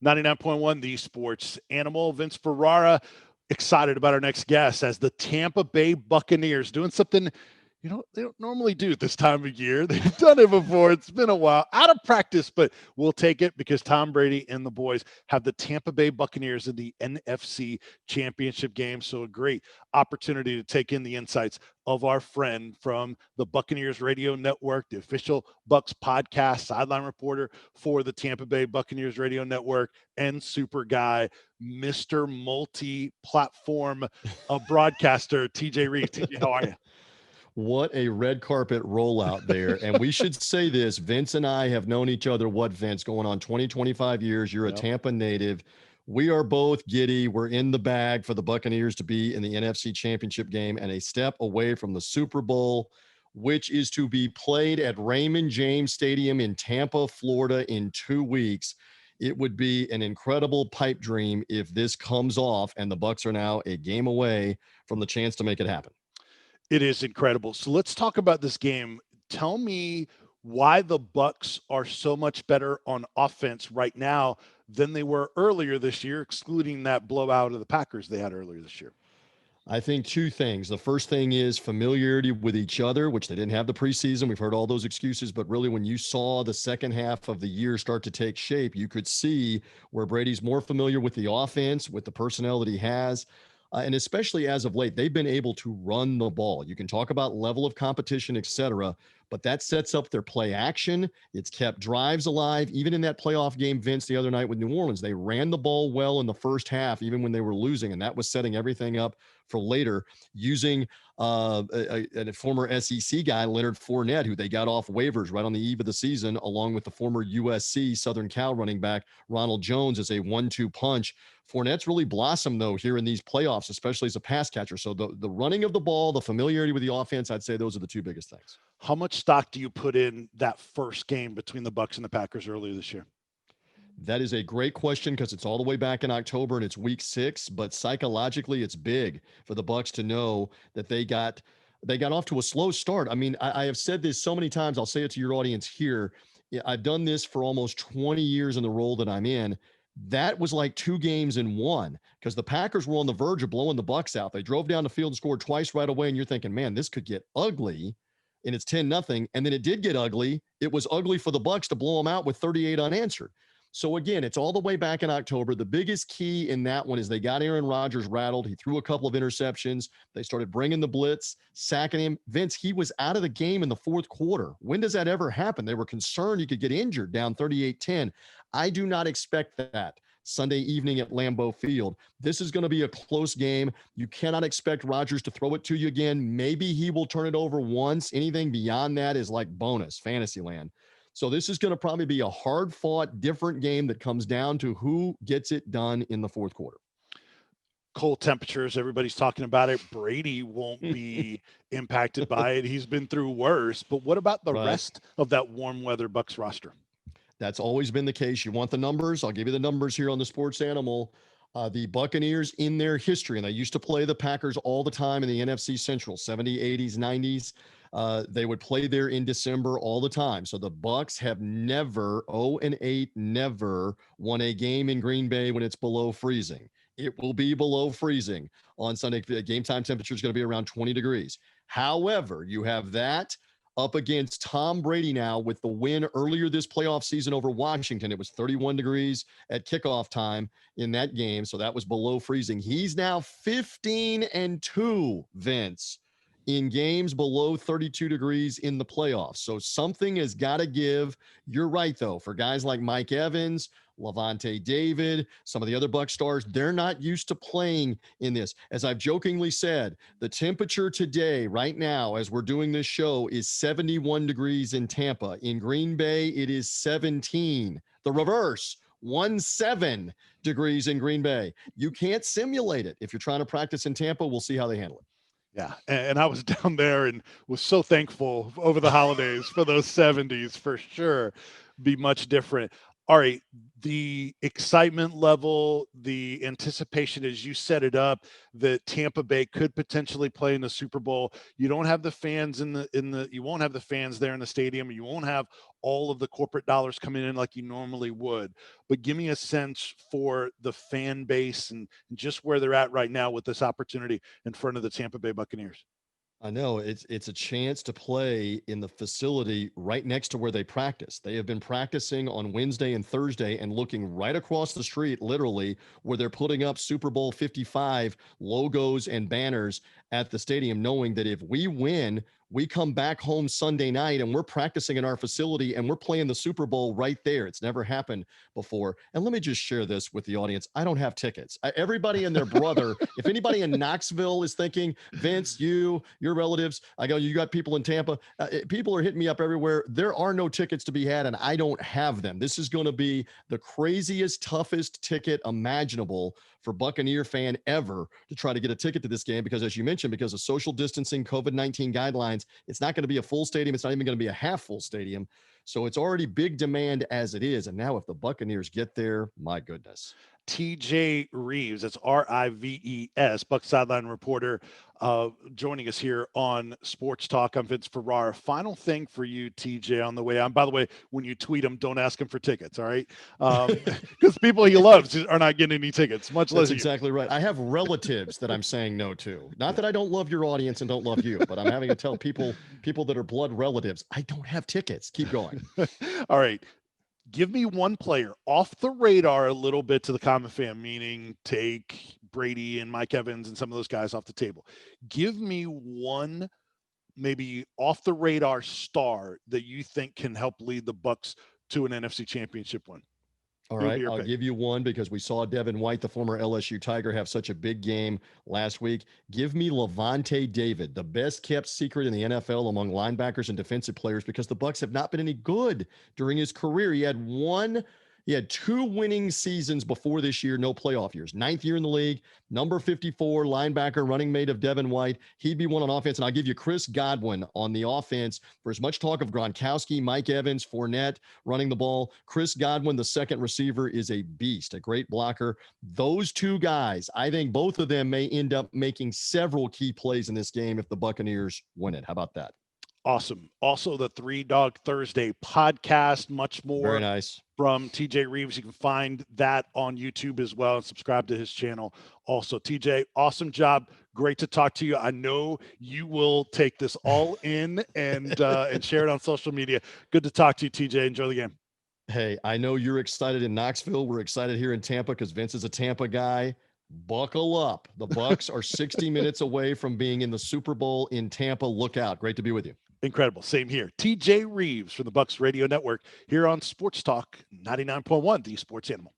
99.1 The Sports Animal. Vince Ferrara, excited about our next guest as the Tampa Bay Buccaneers doing something they don't normally do this time of year. They've done it before. It's been a while. Out of practice, but we'll take it because Tom Brady and the boys have the Tampa Bay Buccaneers in the NFC Championship game. So a great opportunity to take in the insights of our friend from the Buccaneers Radio Network, the official Bucs podcast, sideline reporter for the Tampa Bay Buccaneers Radio Network, and super guy, Mr. Multi-platform broadcaster, TJ Rives. TJ, how are you? What a red carpet rollout there. And we should say this, Vince and I have known each other, Vince, going on 20, 25 years. You're a Yep. Tampa native. We are both giddy. We're in the bag for the Buccaneers to be in the NFC Championship game and a step away from the Super Bowl, which is to be played at Raymond James Stadium in Tampa, Florida in 2 weeks. It would be an incredible pipe dream if this comes off and the Bucs are now a game away from the chance to make it happen. It is incredible. So let's talk about this game. Tell me why the Bucs are so much better on offense right now than they were earlier this year, excluding that blowout of the Packers they had earlier this year. I think two things. The first thing is familiarity with each other, which they didn't have the preseason. We've heard all those excuses, but really when you saw the second half of the year start to take shape, you could see where Brady's more familiar with the offense, with the personnel that he has. And especially as of late, they've been able to run the ball. You can talk about level of competition, et cetera, but that sets up their play action. It's kept drives alive. Even in that playoff game, Vince, the other night with New Orleans, they ran the ball well in the first half, even when they were losing, and that was setting everything up for later using a former SEC guy, Leonard Fournette, who they got off waivers right on the eve of the season, along with the former USC Southern Cal running back, Ronald Jones, as a 1-2 punch. Fournette's really blossomed, though, here in these playoffs, especially as a pass catcher. So the running of the ball, the familiarity with the offense, I'd say those are the two biggest things. How much stock do you put in that first game between the Bucs and the Packers earlier this year? That is a great question because it's all the way back in October and it's week 6, but psychologically it's big for the Bucs to know that they got off to a slow start. I mean, I have said this so many times. I'll say it to your audience here. I've done this for almost 20 years in the role that I'm in. That was like 2 games in one because the Packers were on the verge of blowing the Bucs out. They drove down the field and scored twice right away, and you're thinking, man, this could get ugly. And it's 10-0. And then it did get ugly. It was ugly for the Bucs to blow them out with 38 unanswered. So again, it's all the way back in October. The biggest key in that one is they got Aaron Rodgers rattled. He threw a couple of interceptions. They started bringing the blitz, sacking him. Vince, he was out of the game in the fourth quarter. When does that ever happen? They were concerned he could get injured down 38-10. I do not expect that Sunday evening at Lambeau Field. This is going to be a close game. You cannot expect Rodgers to throw it to you again. Maybe he will turn it over once. Anything beyond that is like bonus, fantasy land. So this is going to probably be a hard-fought, different game that comes down to who gets it done in the fourth quarter. Cold temperatures, everybody's talking about it. Brady won't be impacted by it. He's been through worse. But what about the Right. rest of that warm weather Bucs roster? That's always been the case. You want the numbers? I'll give you the numbers here on the Sports Animal. The Buccaneers in their history, and they used to play the Packers all the time in the NFC Central, 70s, 80s, 90s. They would play there in December all the time. So the Bucs have never, 0-8, never won a game in Green Bay when it's below freezing. It will be below freezing on Sunday. The game time temperature is going to be around 20 degrees. However, you have that up against Tom Brady now with the win earlier this playoff season over Washington. It was 31 degrees at kickoff time in that game, so that was below freezing. He's now 15-2, Vince, in games below 32 degrees in the playoffs. So something has got to give. You're right, though, for guys like Mike Evans, Levante David, some of the other Bucs stars, they're not used to playing in this. As I've jokingly said, the temperature today, right now, as we're doing this show, is 71 degrees in Tampa. In Green Bay, it is 17. The reverse, 17 degrees in Green Bay. You can't simulate it. If you're trying to practice in Tampa, we'll see how they handle it. Yeah, and I was down there and was so thankful over the holidays for those 70s for sure. Be much different. All right, the excitement level, the anticipation as you set it up that Tampa Bay could potentially play in the Super Bowl. You don't have the fans you won't have the fans there in the stadium. You won't have all of the corporate dollars coming in like you normally would. But give me a sense for the fan base and just where they're at right now with this opportunity in front of the Tampa Bay Buccaneers. I know it's a chance to play in the facility right next to where they practice. They have been practicing on Wednesday and Thursday and looking right across the street, literally, where they're putting up Super Bowl 55 logos and banners at the stadium, knowing that if we win, we come back home Sunday night and we're practicing in our facility and we're playing the Super Bowl right there. It's never happened before. And let me just share this with the audience. I don't have tickets. Everybody and their brother, if anybody in Knoxville is thinking, Vince, your relatives, I go, you got people in Tampa, people are hitting me up everywhere. There are no tickets to be had and I don't have them. This is going to be the craziest, toughest ticket imaginable for Buccaneer fan ever to try to get a ticket to this game because, as you mentioned, because of social distancing, COVID-19 guidelines, it's not going to be a full stadium. It's not even going to be a half full stadium. So it's already big demand as it is. And now if the Buccaneers get there, my goodness. TJ Rives, that's Rives, Bucs sideline reporter, joining us here on Sports Talk. I'm Vince Ferrara. Final thing for you, TJ, on the way out. By the way, when you tweet him, don't ask him for tickets, all right? Because people he loves are not getting any tickets, much less That's exactly right. I have relatives that I'm saying no to. Not that I don't love your audience and don't love you, but I'm having to tell people that are blood relatives, I don't have tickets. Keep going. All right. Give me one player off the radar a little bit to the common fan, meaning take Brady and Mike Evans and some of those guys off the table. Give me one maybe off the radar star that you think can help lead the Bucs to an NFC championship win. All right, I'll give you one because we saw Devin White, the former LSU Tiger, have such a big game last week. Give me Levante David, the best kept secret in the NFL among linebackers and defensive players because the Bucs have not been any good during his career. He had two winning seasons before this year, no playoff years. Ninth year in the league, number 54 linebacker, running mate of Devin White. He'd be one on offense. And I'll give you Chris Godwin on the offense. For as much talk of Gronkowski, Mike Evans, Fournette running the ball, Chris Godwin, the second receiver, is a beast, a great blocker. Those two guys, I think both of them may end up making several key plays in this game if the Buccaneers win it. How about that? Awesome. Also, the Three Dog Thursday podcast, much more. Very nice. From TJ Rives. You can find that on YouTube as well and subscribe to his channel. Also, TJ, awesome job. Great to talk to you. I know you will take this all in and share it on social media. Good to talk to you, TJ. Enjoy the game. Hey, I know you're excited in Knoxville. We're excited here in Tampa because Vince is a Tampa guy. Buckle up. The Bucs are 60 minutes away from being in the Super Bowl in Tampa. Look out. Great to be with you. Incredible. Same here. TJ Rives from the Bucs Radio Network here on Sports Talk 99.1, the Sports Animal.